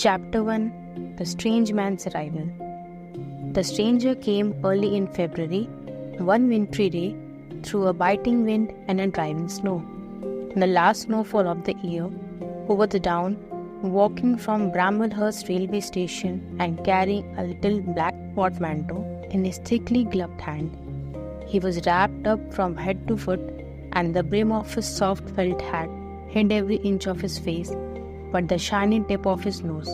Chapter 1. The Strange Man's Arrival. The stranger came early in February, one wintry day, through a biting wind and a driving snow. The last snowfall of the year, over the down, walking from Bramblehurst railway station and carrying a little black portmanteau in his thickly gloved hand. He was wrapped up from head to foot, and the brim of his soft felt hat hid every inch of his face but the shiny tip of his nose.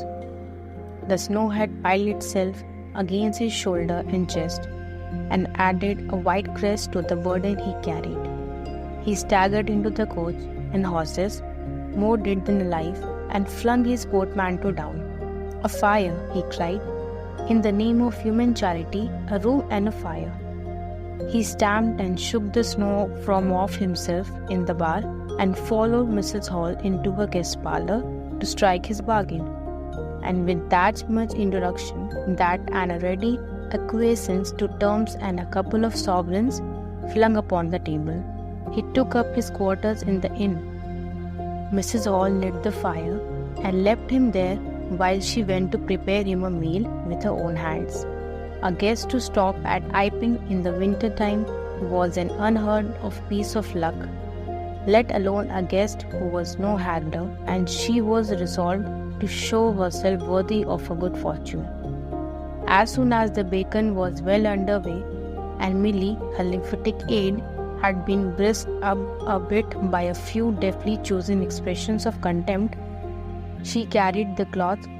The snow had piled itself against his shoulder and chest and added a white crest to the burden he carried. He staggered into the coach and horses, more dead than alive, and flung his portmanteau down. "A fire!" he cried. "In the name of human charity, a room and a fire!" He stamped and shook the snow from off himself in the bar and followed Mrs. Hall into her guest parlour to strike his bargain. And with that much introduction, that and a ready acquiescence to terms and a couple of sovereigns flung upon the table, he took up his quarters in the inn. Mrs. Hall lit the fire and left him there while she went to prepare him a meal with her own hands. A guest to stop at Iping in the winter time was an unheard of piece of luck, let alone a guest who was no harder, and she was resolved to show herself worthy of a good fortune. As soon as the bacon was well under way, and Milly, her lymphatic aid, had been brisked up a bit by a few deftly chosen expressions of contempt, she carried the cloth,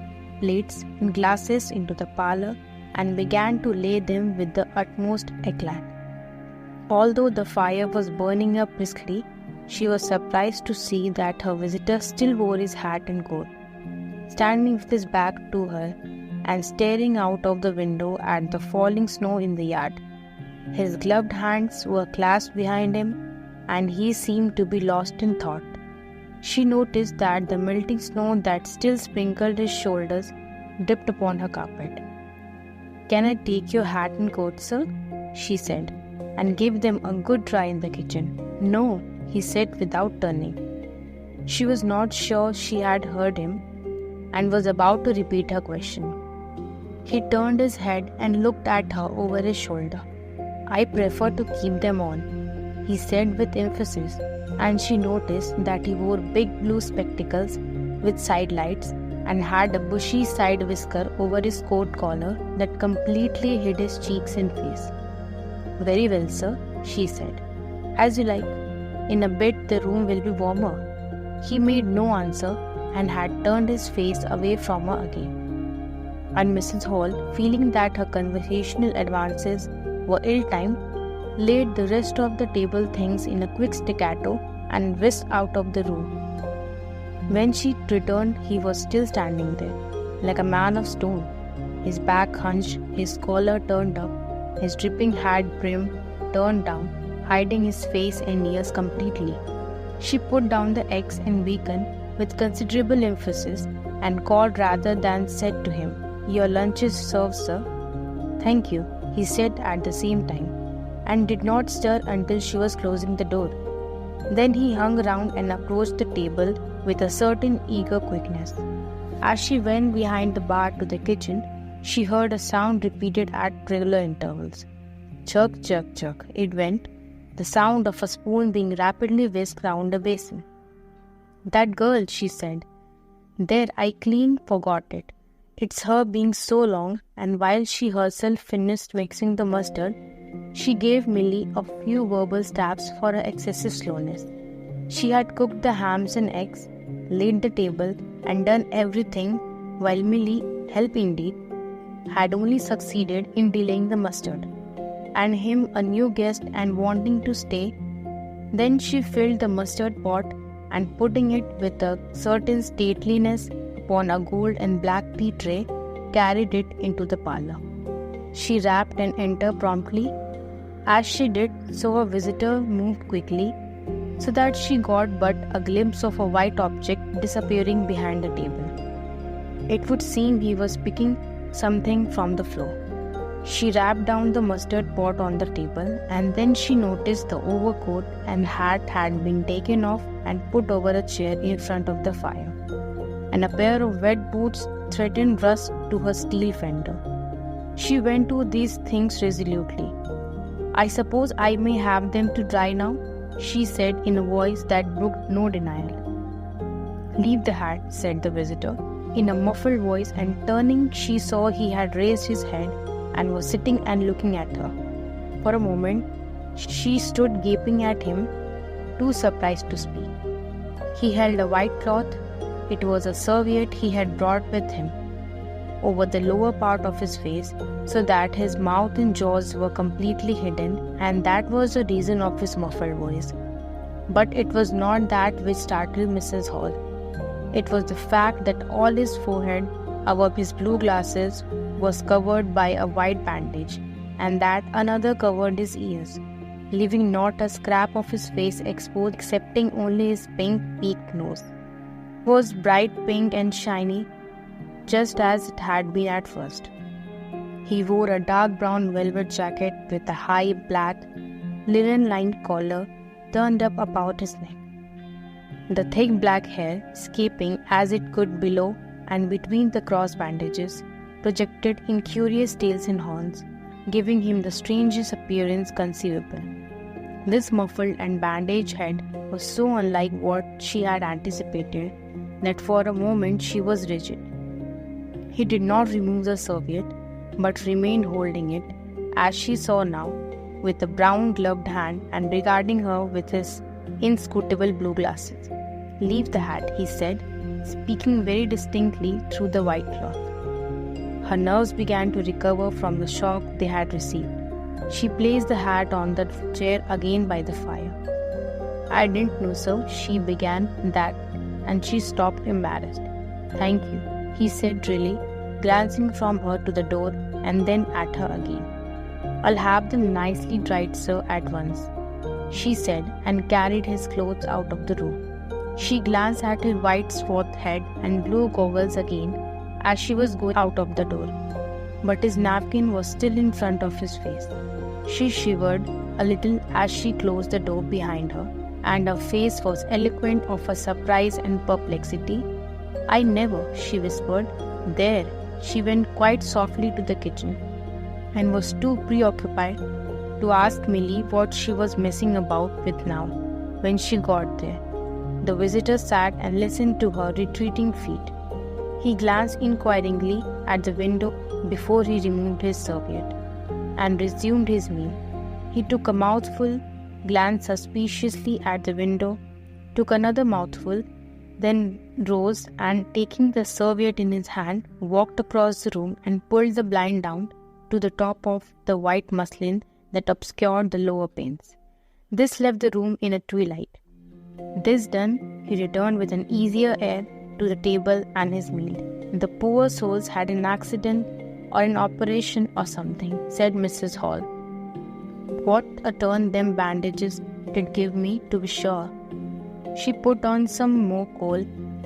plates, and glasses into the parlour and began to lay them with the utmost eclat. Although the fire was burning up briskly, she was surprised to see that her visitor still wore his hat and coat, standing with his back to her and staring out of the window at the falling snow in the yard. His gloved hands were clasped behind him, and he seemed to be lost in thought. She noticed that the melting snow that still sprinkled his shoulders dripped upon her carpet. "Can I take your hat and coat, sir?" she said, "and give them a good dry in the kitchen?" "No," he said without turning. She was not sure she had heard him and was about to repeat her question. He turned his head and looked at her over his shoulder. "I prefer to keep them on," he said with emphasis, and she noticed that he wore big blue spectacles with side lights and had a bushy side whisker over his coat collar that completely hid his cheeks and face. "Very well, sir," she said. "As you like. In a bit the room will be warmer." He made no answer and had turned his face away from her again. And Mrs. Hall, feeling that her conversational advances were ill-timed, laid the rest of the table things in a quick staccato and whisked out of the room. When she returned, he was still standing there, like a man of stone, his back hunched, his collar turned up, his dripping hat brim turned down, hiding his face and ears completely. She put down the eggs and bacon with considerable emphasis and called rather than said to him, "Your lunch is served, sir." "Thank you," he said at the same time, and did not stir until she was closing the door. Then he hung round and approached the table with a certain eager quickness. As she went behind the bar to the kitchen, she heard a sound repeated at regular intervals. Chug, chug, chug, it went, the sound of a spoon being rapidly whisked round a basin. "That girl," she said. "There, I clean forgot it. It's her being so long," and while she herself finished mixing the mustard, she gave Milly a few verbal stabs for her excessive slowness. She had cooked the hams and eggs, laid the table, and done everything, while Milly, help indeed, had only succeeded in delaying the mustard. And him a new guest and wanting to stay. Then she filled the mustard pot and putting it with a certain stateliness upon a gold and black tea tray, carried it into the parlour. She rapped and entered promptly. As she did so, her visitor moved quickly, so that she got but a glimpse of a white object disappearing behind the table. It would seem he was picking something from the floor. She rapped down the mustard pot on the table, and then she noticed the overcoat and hat had been taken off and put over a chair in front of the fire, and a pair of wet boots threatened rust to her steel fender. She went to these things resolutely. "I suppose I may have them to dry now," she said in a voice that brooked no denial. "Leave the hat," said the visitor, in a muffled voice, and turning, she saw he had raised his head and was sitting and looking at her. For a moment, she stood gaping at him, too surprised to speak. He held a white cloth. It was a serviette he had brought with him, over the lower part of his face, so that his mouth and jaws were completely hidden, and that was the reason of his muffled voice. But it was not that which startled Mrs. Hall. It was the fact that all his forehead, above his blue glasses, was covered by a white bandage, and that another covered his ears, leaving not a scrap of his face exposed excepting only his pink peaked nose. It was bright pink and shiny, just as it had been at first. He wore a dark brown velvet jacket with a high black linen-lined collar turned up about his neck. The thick black hair, escaping as it could below and between the cross bandages, projected in curious tails and horns, giving him the strangest appearance conceivable. This muffled and bandaged head was so unlike what she had anticipated that for a moment she was rigid. He did not remove the serviette, but remained holding it, as she saw now, with a brown gloved hand, and regarding her with his inscrutable blue glasses. "Leave the hat," he said, speaking very distinctly through the white cloth. Her nerves began to recover from the shock they had received. She placed the hat on the chair again by the fire. "I didn't know, sir," she began that, and she stopped embarrassed. "Thank you," he said drily, glancing from her to the door and then at her again. "I'll have them nicely dried, sir, at once," she said, and carried his clothes out of the room. She glanced at his white swathed head and blue goggles again as she was going out of the door, but his napkin was still in front of his face. She shivered a little as she closed the door behind her, and her face was eloquent of her surprise and perplexity. "I never," she whispered. "There." She went quite softly to the kitchen, and was too preoccupied to ask Millie what she was messing about with now. When she got there, the visitor sat and listened to her retreating feet. He glanced inquiringly at the window before he removed his serviette, and resumed his meal. He took a mouthful, glanced suspiciously at the window, took another mouthful, then rose, and taking the serviette in his hand, walked across the room and pulled the blind down to the top of the white muslin that obscured the lower panes. This left the room in a twilight. This done, he returned with an easier air to the table and his meal. "The poor souls had an accident or an operation or something," said Mrs. Hall. "What a turn them bandages did give me, to be sure." She put on some more coal,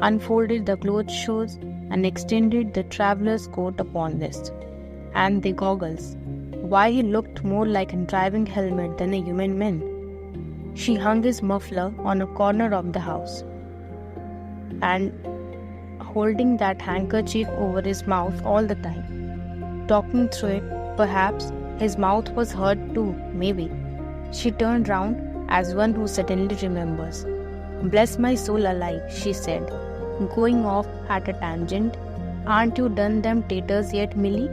unfolded the clothes shoes, and extended the traveller's coat upon this. And the goggles. Why, he looked more like a driving helmet than a human man. She hung his muffler on a corner of the house, and holding that handkerchief over his mouth all the time, talking through it. Perhaps his mouth was hurt too, maybe. She turned round as one who suddenly remembers. "Bless my soul alive," she said, going off at a tangent. "Aren't you done them taters yet, Millie?"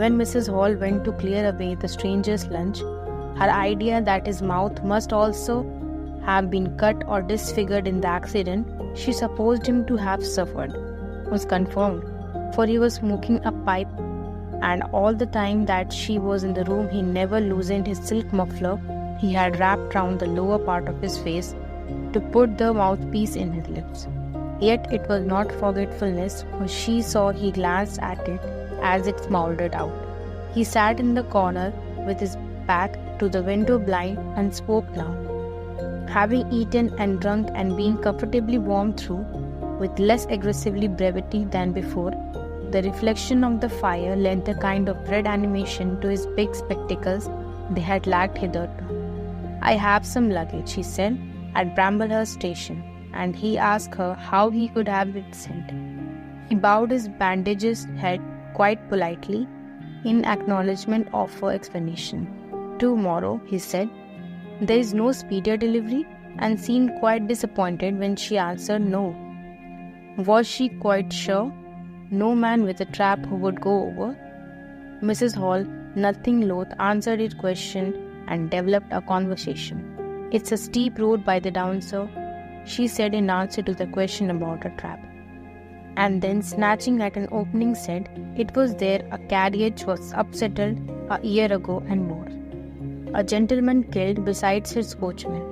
When Mrs. Hall went to clear away the stranger's lunch, her idea that his mouth must also have been cut or disfigured in the accident she supposed him to have suffered, was confirmed, for he was smoking a pipe, and all the time that she was in the room he never loosened his silk muffler he had wrapped round the lower part of his face to put the mouthpiece in his lips. Yet it was not forgetfulness, for she saw he glanced at it as it smouldered out. He sat in the corner with his back to the window blind and spoke now. Having eaten and drunk and been comfortably warmed through, with less aggressively brevity than before, the reflection of the fire lent a kind of red animation to his big spectacles they had lacked hitherto. "I have some luggage," he said, "at Bramblehurst station," and he asked her how he could have it sent. He bowed his bandaged head quite politely in acknowledgement of her explanation. "Tomorrow," he said. "There is no speedier delivery," and seemed quite disappointed when she answered no. Was she quite sure? No man with a trap who would go over? Mrs. Hall, nothing loath, answered his question and developed a conversation. "It's a steep road by the down, sir," she said in answer to the question about a trap. And then, snatching at an opening, said, "It was there a carriage was upsettled a year ago and more. A gentleman killed besides his coachman.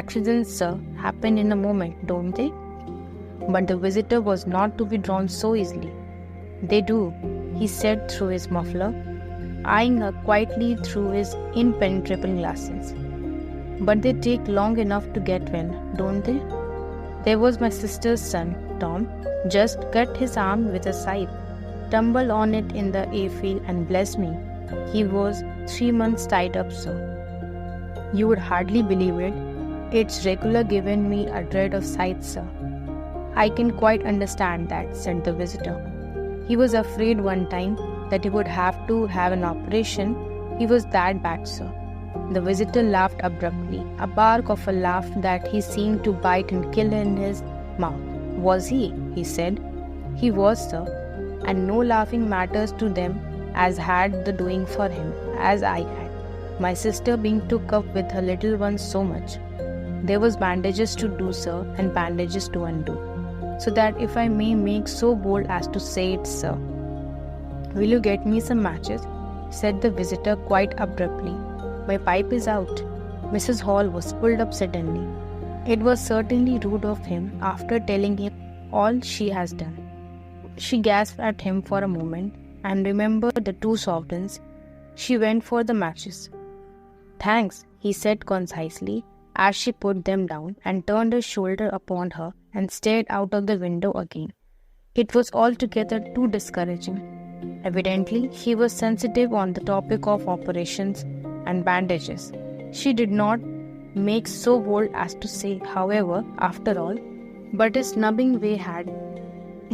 Accidents, sir, happen in a moment, don't they? But the visitor was not to be drawn so easily." "They do," he said through his muffler, eyeing her quietly through his impenetrable glasses. "But they take long enough to get well, don't they? There was my sister's son, Tom, just cut his arm with a scythe, tumbled on it in the hayfield, and bless me, he was 3 months tied up, sir. You would hardly believe it. It's regular given me a dread of scythes, sir." "I can quite understand that," said the visitor. "He was afraid one time that he would have to have an operation. He was that bad, sir." The visitor laughed abruptly, a bark of a laugh that he seemed to bite and kill in his mouth. "Was he?" he said. "He was, sir, and no laughing matters to them as had the doing for him, as I had, my sister being took up with her little ones so much. There was bandages to do, sir, and bandages to undo. So that if I may make so bold as to say it, sir." "Will you get me some matches?" said the visitor quite abruptly. "My pipe is out." Mrs. Hall was pulled up suddenly. It was certainly rude of him after telling him all she has done. She gasped at him for a moment, and remembered the 2 sovereigns. She went for the matches. "Thanks," he said concisely, as she put them down and turned her shoulder upon her and stared out of the window again. It was altogether too discouraging. Evidently, he was sensitive on the topic of operations and bandages. She did not make so bold as to say, however, after all, but his snubbing way had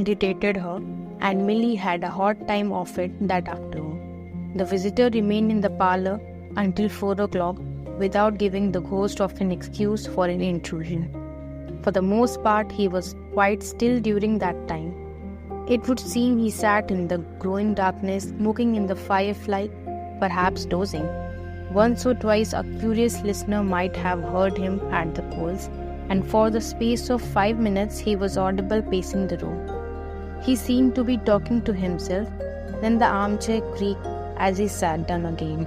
irritated her, and Millie had a hard time of it that afternoon. The visitor remained in the parlour until 4 o'clock without giving the ghost of an excuse for an intrusion. For the most part, he was quite still during that time. It would seem he sat in the growing darkness, smoking in the firelight, perhaps dozing. Once or twice a curious listener might have heard him at the coals, and for the space of 5 minutes he was audible pacing the room. He seemed to be talking to himself, then the armchair creaked as he sat down again.